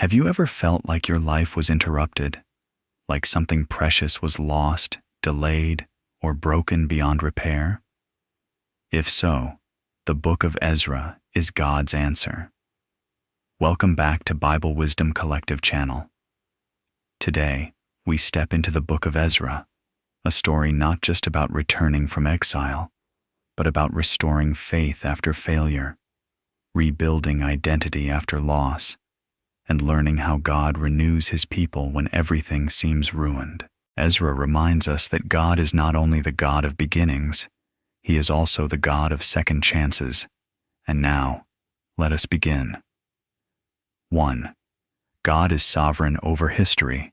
Have you ever felt like your life was interrupted, like something precious was lost, delayed, or broken beyond repair? If so, the book of Ezra is God's answer. Welcome back to Bible Wisdom Collective channel. Today, we step into the book of Ezra, a story not just about returning from exile, but about restoring faith after failure, rebuilding identity after loss, and learning how God renews his people when everything seems ruined. Ezra reminds us that God is not only the God of beginnings, he is also the God of second chances. And now, let us begin. 1. God is sovereign over history,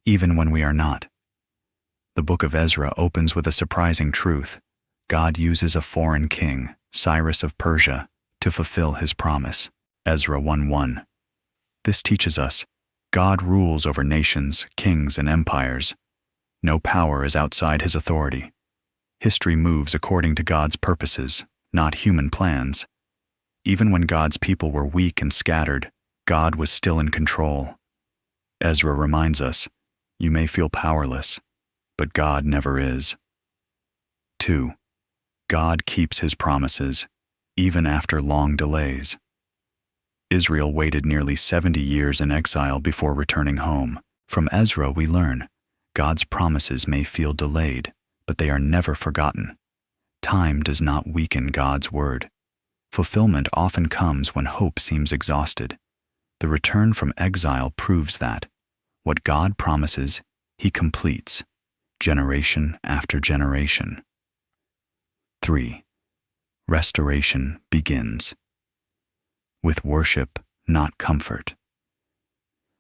even when we are not. The book of Ezra opens with a surprising truth. God uses a foreign king, Cyrus of Persia, to fulfill his promise. Ezra 1:1. This teaches us, God rules over nations, kings, and empires. No power is outside his authority. History moves according to God's purposes, not human plans. Even when God's people were weak and scattered, God was still in control. Ezra reminds us, you may feel powerless, but God never is. 2. God keeps his promises, even after long delays. Israel waited nearly 70 years in exile before returning home. From Ezra we learn, God's promises may feel delayed, but they are never forgotten. Time does not weaken God's word. Fulfillment often comes when hope seems exhausted. The return from exile proves that what God promises, he completes, generation after generation. 3. Restoration begins with worship, not comfort.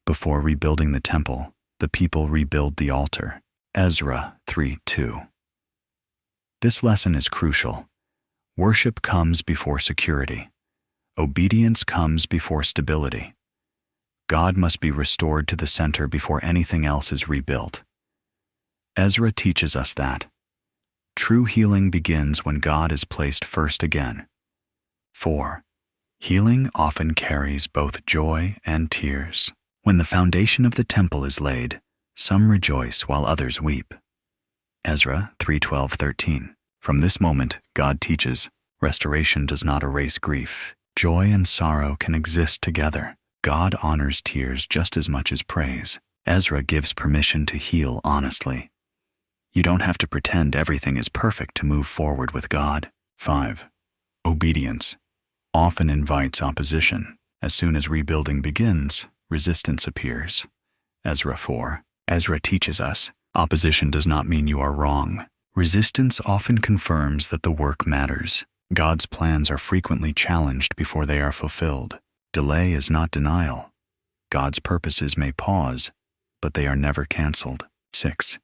Before rebuilding the temple, the people rebuild the altar. Ezra 3:2. This lesson is crucial. Worship comes before security. Obedience comes before stability. God must be restored to the center before anything else is rebuilt. Ezra teaches us that true healing begins when God is placed first again. 4. Healing often carries both joy and tears. When the foundation of the temple is laid, some rejoice while others weep. Ezra 3:12-13. From this moment, God teaches, restoration does not erase grief. Joy and sorrow can exist together. God honors tears just as much as praise. Ezra gives permission to heal honestly. You don't have to pretend everything is perfect to move forward with God. 5. Obedience often invites opposition. As soon as rebuilding begins, resistance appears. Ezra 4. Ezra teaches us, opposition does not mean you are wrong. Resistance often confirms that the work matters. God's plans are frequently challenged before they are fulfilled. Delay is not denial. God's purposes may pause, but they are never canceled. 6.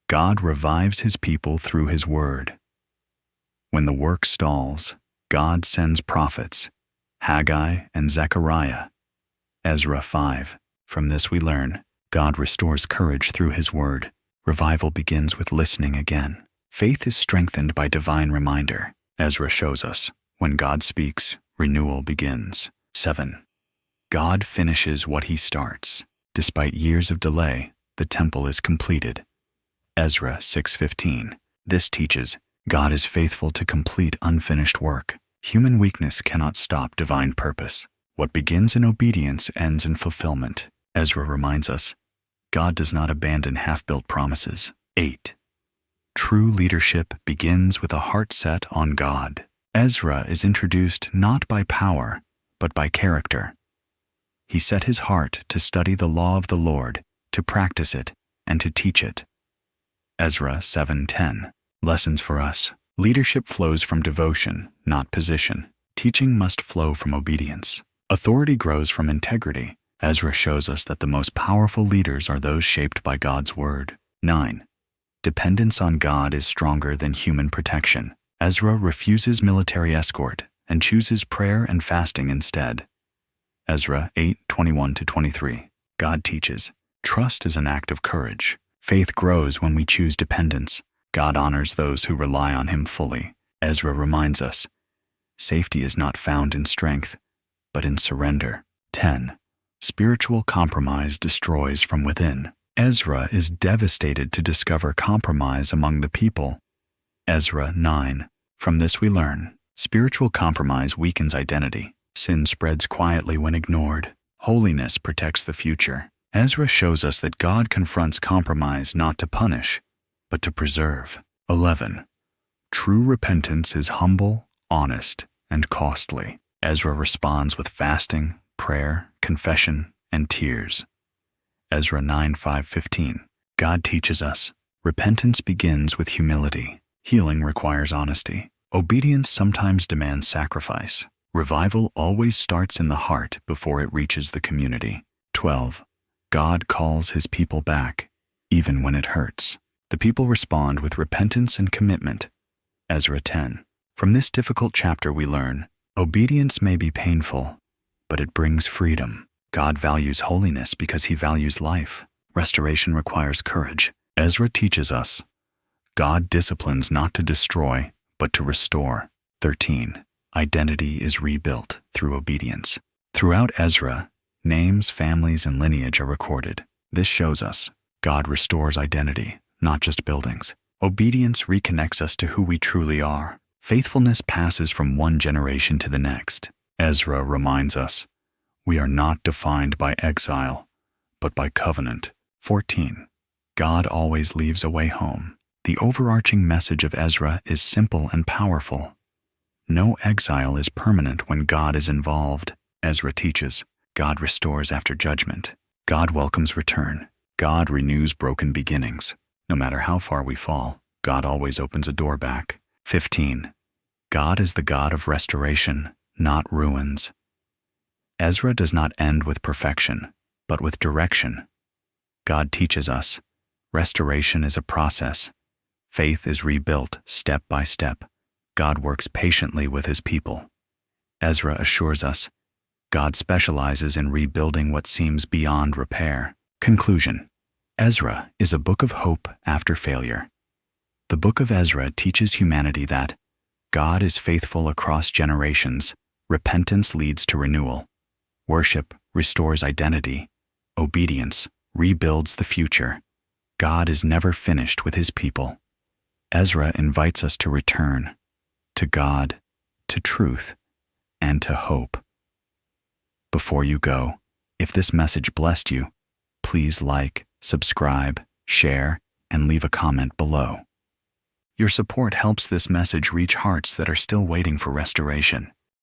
God revives his people through his word. When the work stalls, God sends prophets, Haggai and Zechariah. Ezra 5. From this we learn, God restores courage through his word. Revival begins with listening again. Faith is strengthened by divine reminder. Ezra shows us, when God speaks, renewal begins. 7. God finishes what he starts. Despite years of delay, the temple is completed. Ezra 6:15. This teaches, God is faithful to complete unfinished work. Human weakness cannot stop divine purpose. What begins in obedience ends in fulfillment. Ezra reminds us, God does not abandon half-built promises. 8. True leadership begins with a heart set on God. Ezra is introduced not by power, but by character. He set his heart to study the law of the Lord, to practice it, and to teach it. Ezra 7:10. Lessons for us. Leadership flows from devotion, not position. Teaching must flow from obedience. Authority grows from integrity. Ezra shows us that the most powerful leaders are those shaped by God's word. 9. Dependence on God is stronger than human protection. Ezra refuses military escort and chooses prayer and fasting instead. Ezra 8:21-23. God teaches, trust is an act of courage. Faith grows when we choose dependence. God honors those who rely on him fully. Ezra reminds us, safety is not found in strength, but in surrender. 10. Spiritual compromise destroys from within. Ezra is devastated to discover compromise among the people. Ezra 9. From this we learn, spiritual compromise weakens identity. Sin spreads quietly when ignored. Holiness protects the future. Ezra shows us that God confronts compromise not to punish, but to preserve. 11. True repentance is humble, honest, and costly. Ezra responds with fasting, prayer, confession, and tears. Ezra 9:5-15. God teaches us, repentance begins with humility. Healing requires honesty. Obedience sometimes demands sacrifice. Revival always starts in the heart before it reaches the community. 12. God calls his people back, even when it hurts. The people respond with repentance and commitment. Ezra 10. From this difficult chapter we learn, obedience may be painful, but it brings freedom. God values holiness because he values life. Restoration requires courage. Ezra teaches us, God disciplines not to destroy, but to restore. 13. Identity is rebuilt through obedience. Throughout Ezra, names, families, and lineage are recorded. This shows us God restores identity, not just buildings. Obedience reconnects us to who we truly are. Faithfulness passes from one generation to the next. Ezra reminds us, we are not defined by exile, but by covenant. 14. God always leaves a way home. The overarching message of Ezra is simple and powerful. No exile is permanent when God is involved. Ezra teaches, God restores after judgment. God welcomes return. God renews broken beginnings. No matter how far we fall, God always opens a door back. 15. God is the God of restoration, not ruins. Ezra does not end with perfection, but with direction. God teaches us, restoration is a process. Faith is rebuilt step by step. God works patiently with his people. Ezra assures us, God specializes in rebuilding what seems beyond repair. Conclusion. Ezra is a book of hope after failure. The book of Ezra teaches humanity that God is faithful across generations. Repentance leads to renewal. Worship restores identity. Obedience rebuilds the future. God is never finished with his people. Ezra invites us to return to God, to truth, and to hope. Before you go, if this message blessed you, please like, subscribe, share, and leave a comment below. Your support helps this message reach hearts that are still waiting for restoration.